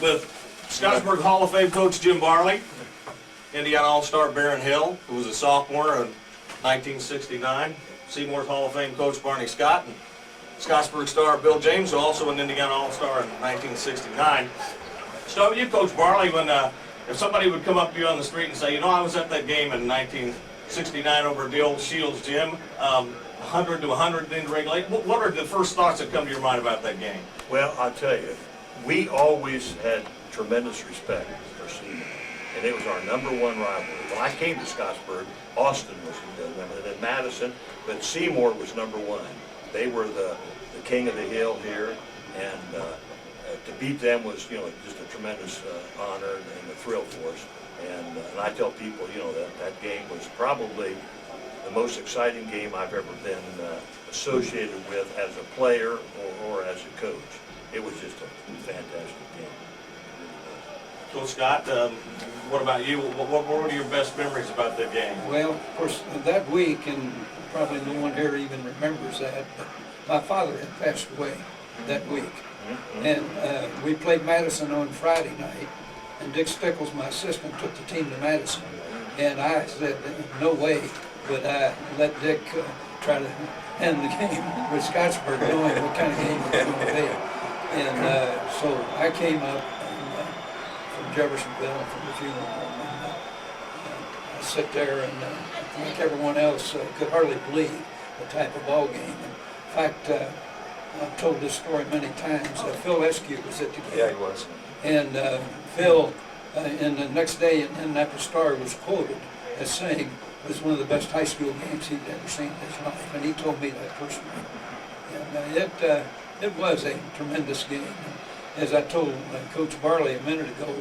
with Scottsburg Hall of Fame coach Jim Barley, Indiana All-Star Baron Hill, who was a sophomore in 1969, Seymour's Hall of Fame coach Barney Scott, and Scottsburg star Bill James, who also an Indiana All-Star in 1969. Start with you, Coach Barley, when if somebody would come up to you on the street and say, you know, I was at that game in 1969 over at the old Shields gym, 100 to 100 in regulation, what are the first thoughts that come to your mind about that game? Well, I'll tell you, we always had tremendous respect for Seymour, and it was our #1 rivalry. When I came to Scottsburg, Austin was in Madison, but Seymour was #1. They were the king of the hill here, and to beat them was, you know, just a tremendous honor and a thrill for us. And I tell people, you know, that game was probably the most exciting game I've ever been associated with as a player or as a coach. It was just a fantastic game. Coach Scott, what about you? What were your best memories about that game? Well, of course, that week, and probably no one here even remembers that, but my father had passed away that week. And we played Madison on Friday night, and Dick Stickles, my assistant, took the team to Madison. And I said, no way would I let Dick try to end the game with Scottsburg, knowing what kind of game it was going to be. And so I came up from Jeffersonville, from the funeral home, and I sit there, and like everyone else, could hardly believe the type of ball game. In fact, I've told this story many times. Phil Eskew was at the game. Yeah, he was. And Phil, in the next day in Indianapolis Star, was quoted as saying it was one of the best high school games he'd ever seen in his life, and he told me that personally. And it was a tremendous game. As I told Coach Barley a minute ago,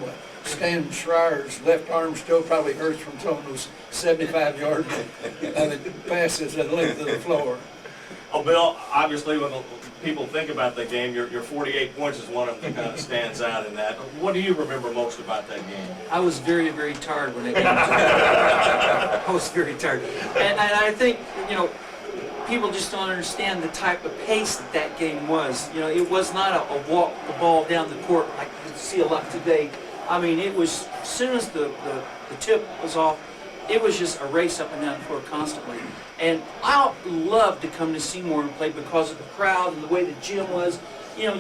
Stan Schreier's left arm still probably hurts from throwing those 75-yard passes that length of the floor. Oh, Bill, obviously when people think about that game, your 48 points is one of them that kind of stands out in that. What do you remember most about that game? I was very, very tired when that game was over. I was very tired. And I think, you know, people just don't understand the type of pace that game was. You know, it was not a walk the ball down the court like you see a lot today. I mean, it was, as soon as the tip was off, it was just a race up and down the floor constantly. And I loved to come to Seymour and play because of the crowd and the way the gym was. You know,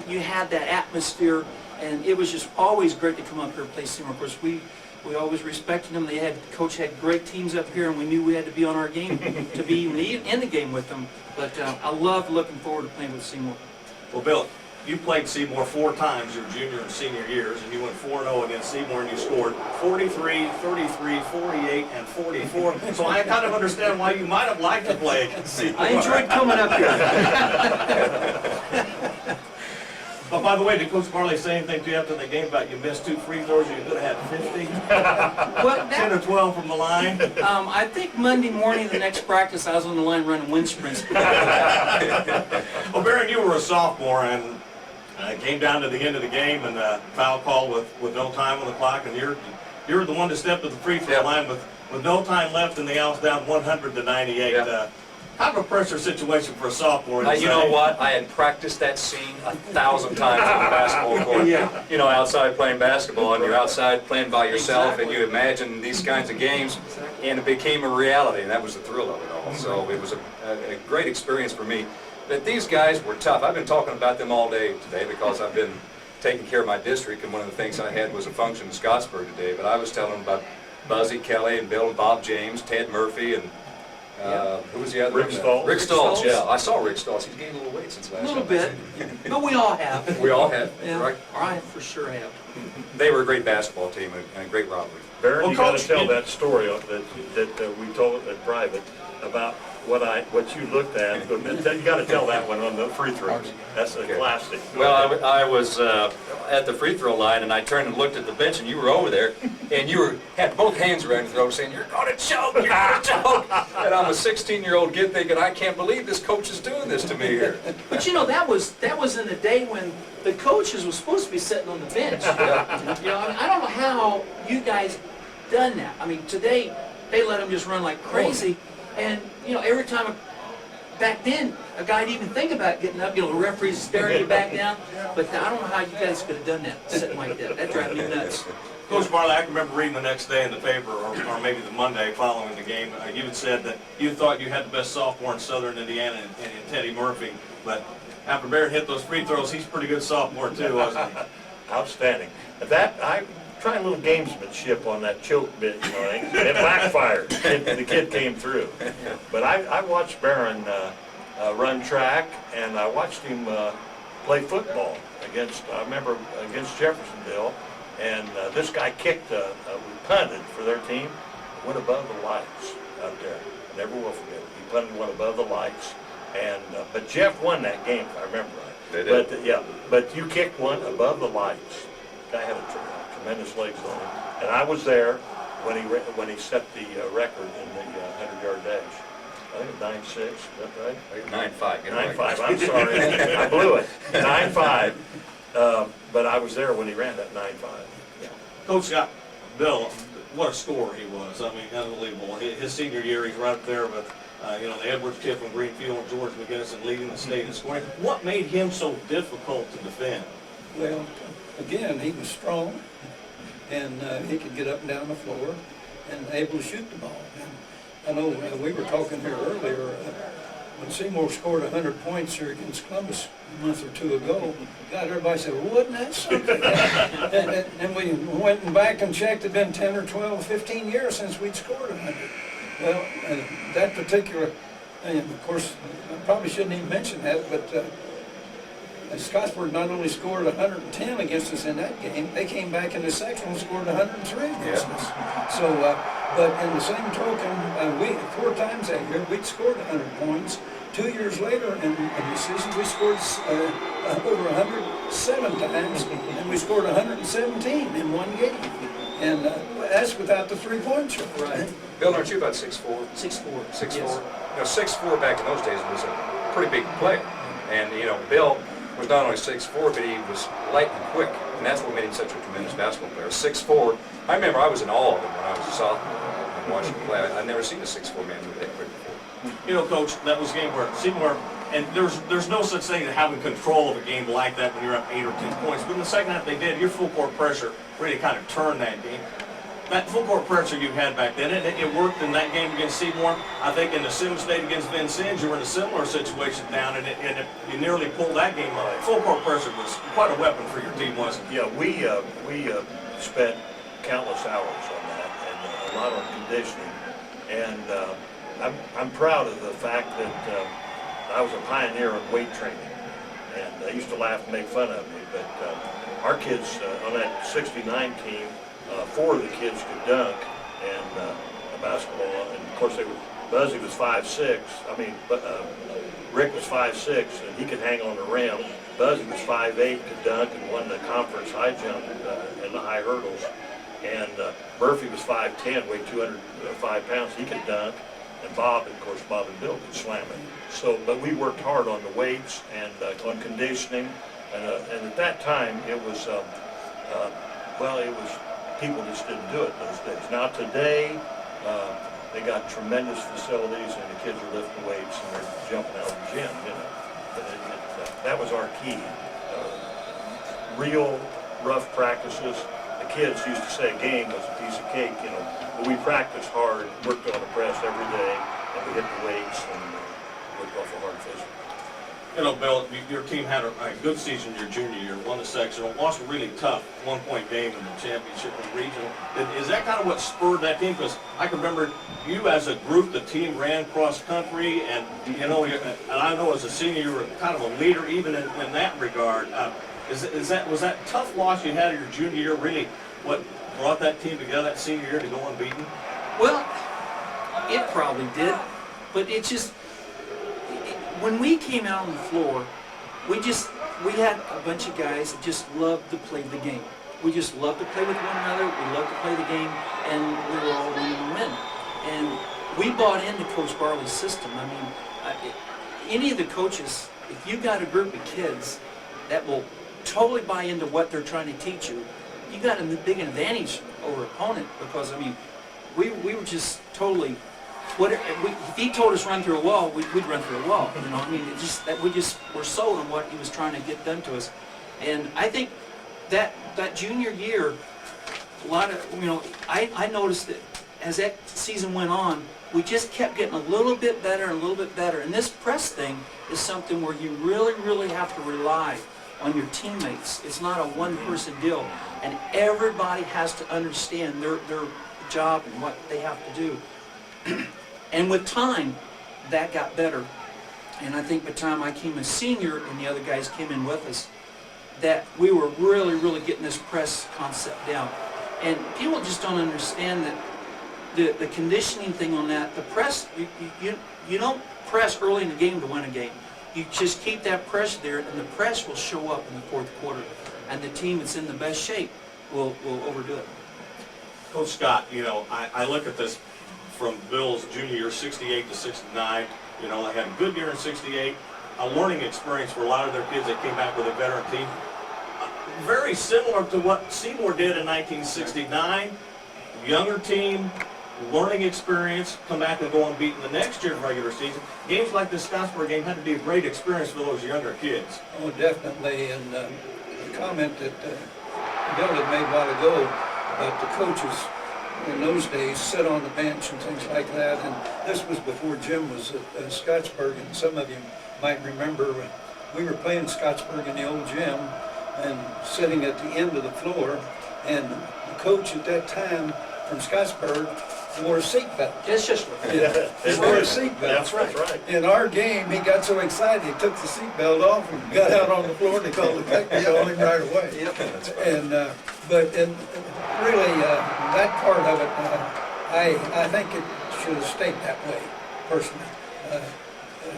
you had that atmosphere, and it was just always great to come up here and play Seymour. Of course, we always respected them. Coach had great teams up here, and we knew we had to be on our game to be even in the game with them. But I loved looking forward to playing with Seymour. Well, Bill, you played Seymour 4 times your junior and senior years, and you went 4-0 against Seymour, and you scored 43, 33, 48, and 44. So I kind of understand why you might have liked to play against Seymour. I enjoyed coming up here. But by the way, did Coach Barley say anything to you after the game about you missed 2 free throws, you could have had 50? Well, 10 or 12 from the line? I think Monday morning, the next practice, I was on the line running wind sprints. Well, Baron, you were a sophomore, and it came down to the end of the game, and foul call with no time on the clock, and you're the one to step to the free throw line with no time left, and the Owls down 100 to 98. Yeah. Kind of a pressure situation for a sophomore. You know what? I had practiced that scene 1,000 times on the basketball court. Yeah. You know, outside playing basketball, and you're outside playing by yourself, and you imagine these kinds of games, and it became a reality, and that was the thrill of it all. So it was a great experience for me. But these guys were tough. I've been talking about them all day today because I've been taking care of my district, and one of the things I had was a function in Scottsburg today. But I was telling them about Buzzy Kelly and Bill and Bob James, Ted Murphy, and who was the other Rick one? Stoltz. Rick Stoltz, yeah. I saw Rick Stoltz. He's gained a little weight since last A little time. bit, but we all have. We all have, Yeah, right? I for sure have. They were a great basketball team and a great rivalry. Baron, Well, you got Coach, to tell that story that we told in private about what you looked at. You got to tell that one on the free throws. That's a classic. Well, I was at the free throw line, and I turned and looked at the bench, and you were over there, and you had both hands around your throat saying, "You're going to choke, you're going to choke." And I'm a 16-year-old kid thinking, I can't believe this coach is doing this to me here. But you know, that was in the day when the coaches were supposed to be sitting on the bench. You know, I don't know how you guys done that. I mean, today they let them just run like crazy, and you know, every time back then, a guy'd even think about getting up, the referee's staring you back down, but I don't know how you guys could have done that, sitting like that. That drives me nuts. Coach Barley, I can remember reading the next day in the paper, or maybe the Monday following the game, you had said that you thought you had the best sophomore in Southern Indiana in Teddy Murphy, but after Barrett hit those free throws, he's a pretty good sophomore too, wasn't he? Outstanding. I tried a little gamesmanship on that choke bit, and it backfired. The kid came through. But I watched Barron run track, and I watched him play football I remember against Jeffersonville, and this guy kicked, we punted for their team, went above the lights out there. I never will forget it. He punted one above the lights, and but Jeff won that game, if I remember right. They did. But yeah, but you kicked one above the lights. Guy had tremendous legs on him, and I was there when he set the record in the 100-yard dash. I think it was 9.6. Is that right? 9.5. 9.5. I'm sorry, I blew it. 9.5. But I was there when he ran that 9.5. Yeah. Coach Scott, Bill, what a scorer he was. I mean, unbelievable. His senior year, he's right up there with, the Edwards, Tiffin, Greenfield, and George McGinnis, and leading the state in scoring. What made him so difficult to defend? Well, again, he was strong, and he could get up and down the floor, and able to shoot the ball. And I know we were talking here earlier, when Seymour scored 100 points here against Columbus a month or two ago, God, everybody said, well, wasn't that something? and we went back and checked, it had been 10 or 12, 15 years since we'd scored 100. Well, that particular, and of course, I probably shouldn't even mention that, but Scottsburg not only scored 110 against us in that game, they came back in the sectional and scored 103 against us. So, but in the same token, we 4 times that year, we'd scored 100 points. 2 years later, in the season, we scored over 107 times, and we scored 117 in one game. And that's without the three-point shot. Right. Bill, aren't you about 6'4"? 6'4". 6'4". Yes. 6'4" back in those days was a pretty big player. And, Bill was not only 6'4", but he was light and quick. And that's what made him such a tremendous basketball player. 6'4". I remember I was in awe of him when I was a sophomore and watching him play. I'd never seen a 6'4" man move that quick before. Coach, that was a game where Seymour, and there's no such thing as having control of a game like that when you're up 8 or 10 points. But in the second half they did. Your full court pressure really kind of turned that game. That full court pressure you had back then, it worked in that game against Seymour. I think in the Sim State against Vincennes, you were in a similar situation down, and you nearly pulled that game up. Full court pressure was quite a weapon for your team, wasn't it? Yeah, we spent countless hours on that, and a lot on conditioning. And I'm proud of the fact that I was a pioneer in weight training, and they used to laugh and make fun of me. But our kids on that '69 team, 4 of the kids could dunk and basketball, and of course Buzzy was 5'6". I mean, Rick was 5'6", and he could hang on the rim. Buzzy was 5'8", could dunk, and won the conference high jump and the high hurdles. And Murphy was 5'10", weighed 205 pounds. He could dunk, and Bob and Bill could slam it. So, but we worked hard on the weights and on conditioning, and at that time it was, people just didn't do it those days. Now today, they got tremendous facilities, and the kids are lifting weights and they're jumping out of the gym, But that was our key. Real rough practices. The kids used to say a game was a piece of cake, But we practiced hard, worked on the press every day, and we hit the weights and worked awful hard physical. Bill, your team had a good season your junior year, won the sectional, lost a really tough one-point game in the championship and regional. Is that kind of what spurred that team? Because I can remember you as a group, the team ran cross-country, and and I know as a senior you were kind of a leader even in that regard. Was that tough loss you had in your junior year really what brought that team together that senior year to go unbeaten? Well, it probably did, but it just, when we came out on the floor, we had a bunch of guys that just loved to play the game. We just loved to play with one another, we loved to play the game, and we were all winning and winning. And we bought into Coach Barley's system. I mean, any of the coaches, if you got a group of kids that will totally buy into what they're trying to teach you, you got a big advantage over opponent, because, I mean, we were just totally if he told us run through a wall, we'd run through a wall. You know, I mean, it just that we just were sold on what he was trying to get done to us. And I think that junior year, a lot of, you know, I noticed that as that season went on, we just kept getting a little bit better and a little bit better. And this press thing is something where you really, really have to rely on your teammates. It's not a one-person deal, and everybody has to understand their job and what they have to do. And with time, that got better. And I think by the time I came a senior and the other guys came in with us, that we were really, really getting this press concept down. And people just don't understand that the conditioning thing on that, the press, you don't press early in the game to win a game. You just keep that pressure there, and the press will show up in the fourth quarter. And the team that's in the best shape will overdo it. Coach Scott, you know, I look at this from Bill's junior year, 68 to 69. You know, they had a good year in 68, a learning experience for a lot of their kids that came back with a veteran team. Very similar to what Seymour did in 1969. Younger team, learning experience, come back and go unbeaten the next year in regular season. Games like the Scottsburg game had to be a great experience for those younger kids. Oh, definitely, and the comment that Bill had made a while ago about the coaches in those days sit on the bench and things like that, and this was before Jim was at Scottsburg, and some of you might remember we were playing Scottsburg in the old gym and sitting at the end of the floor, and the coach at that time from Scottsburg wore a seatbelt. It's just Yeah, he wore a seatbelt. That's right. In our game, he got so excited, he took the seatbelt off and got out on the floor, and they called the technical on him right away. Yep. And, but really, that part of it, I think it should have stayed that way, personally.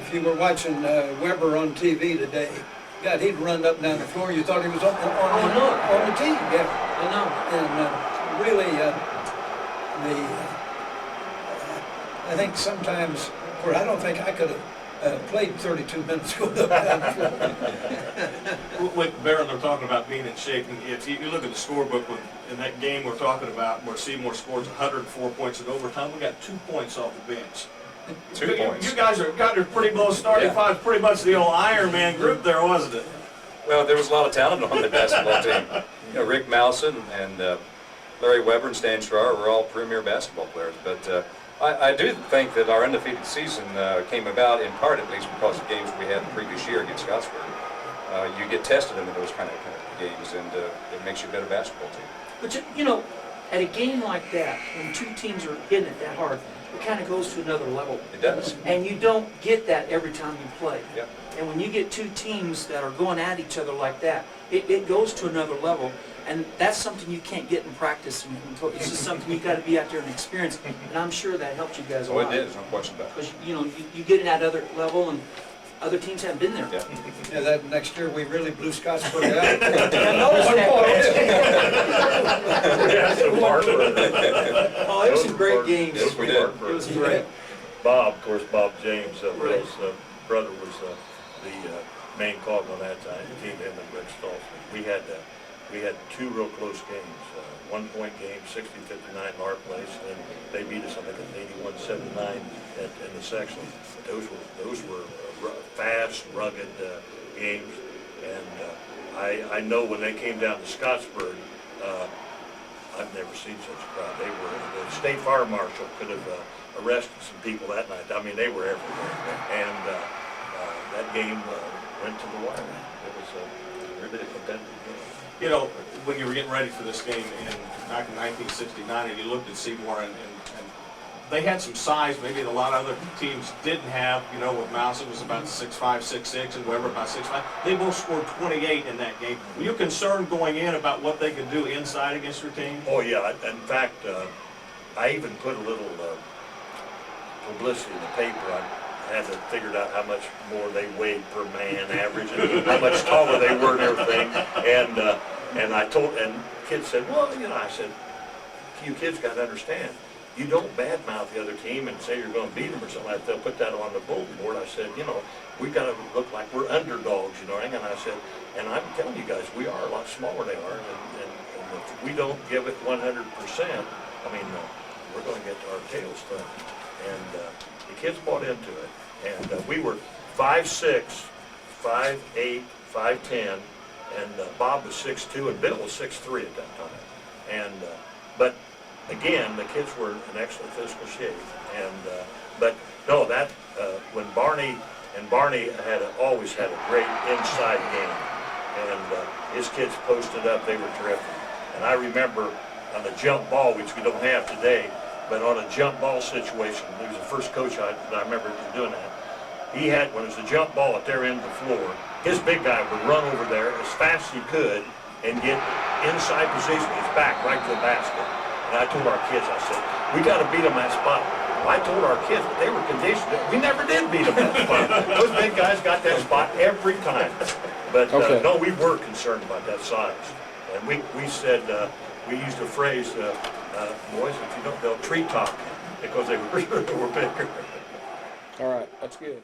If you were watching Weber on TV today, God, he'd run up and down the floor, you thought he was on the team, yeah. I know. And really, I think sometimes, or I don't think I could have played 32 minutes going up and down the floor. With Barron, they're talking about being in shape. And if you look at the scorebook, in that game we're talking about where Seymour scores 104 points in overtime, we got 2 points off the bench. 2 points. You guys got a pretty low starting five. Pretty much the old Iron Man group there, wasn't it? Well, there was a lot of talent on the basketball team. You know, Rick Mousen and Larry Weber and Stan Schrar were all premier basketball players. But I do think that our undefeated season came about in part, at least, because of games we had the previous year against Scottsburg. You get tested into those kind of games, and it makes you a better basketball team. But you know, at a game like that, when two teams are hitting it that hard, it kind of goes to another level. It does. And you don't get that every time you play. Yep. And when you get two teams that are going at each other like that, it goes to another level. And that's something you can't get in practice. It's just something you got to be out there and experience. And I'm sure that helped you guys a Oh, lot. it did, there's no question about it. Because you know, you get in that other level, and other teams haven't been there. Yeah. Yeah, that next year we really blew Scottsburg out. I noticed that. Oh, it was some great games. Yes, we did. It was great. Bob, of course, Bob James, Bill's brother, was the main cog on that time. Him and Rick Stolz. We had two real close games. 1 point game, 60-59 in our place, and they beat us, I think, in 81-79 in the section. Those were fast, rugged games, and I know when they came down to Scottsburg, I've never seen such a crowd. The state fire marshal could have arrested some people that night. I mean, they were everywhere, and that game went to the wire. It was a really competitive game. You know, when you were getting ready for this game back in 1969, and you looked at Seymour, and they had some size maybe a lot of other teams didn't have. You know, with Mouse, it was about 6'5", 6'6", and Weber about 6'5". They both scored 28 in that game. Were you concerned going in about what they could do inside against your team? Oh, yeah. In fact, I even put a little publicity in the paper. I had to figure out how much more they weighed per man average and how much taller they were and everything. And I told, and kids said, well, you know, I said, you kids got to understand, you don't badmouth the other team and say you're going to beat them or something like that. They'll put that on the bulletin board. I said, you know, we got to look like we're underdogs, you know. And I said, and I'm telling you guys, we are a lot smaller than they are, and if we don't give it 100%, I mean, we're going to get our tails turned. And the kids bought into it. And we were 5'6", 5'8", 5'10", and Bob was 6'2", and Bill was 6'3" at that time. And but again, the kids were in excellent physical shape. And but no, that when Barney had always had a great inside game, and his kids posted up, they were terrific. And I remember on the jump ball, which we don't have today, but on a jump ball situation, he was the first coach I remember doing that. He had, when it was a jump ball at their end of the floor, his big guy would run over there as fast as he could and get inside position with his back right to the basket. And I told our kids, I said, we got to beat them that spot. Well, I told our kids, but they were conditioned. We never did beat them that spot. Those big guys got that spot every time. But no, we were concerned about that size. And we said, we used a phrase, boys, if you don't, they'll tree top because they were bigger. All right, that's good.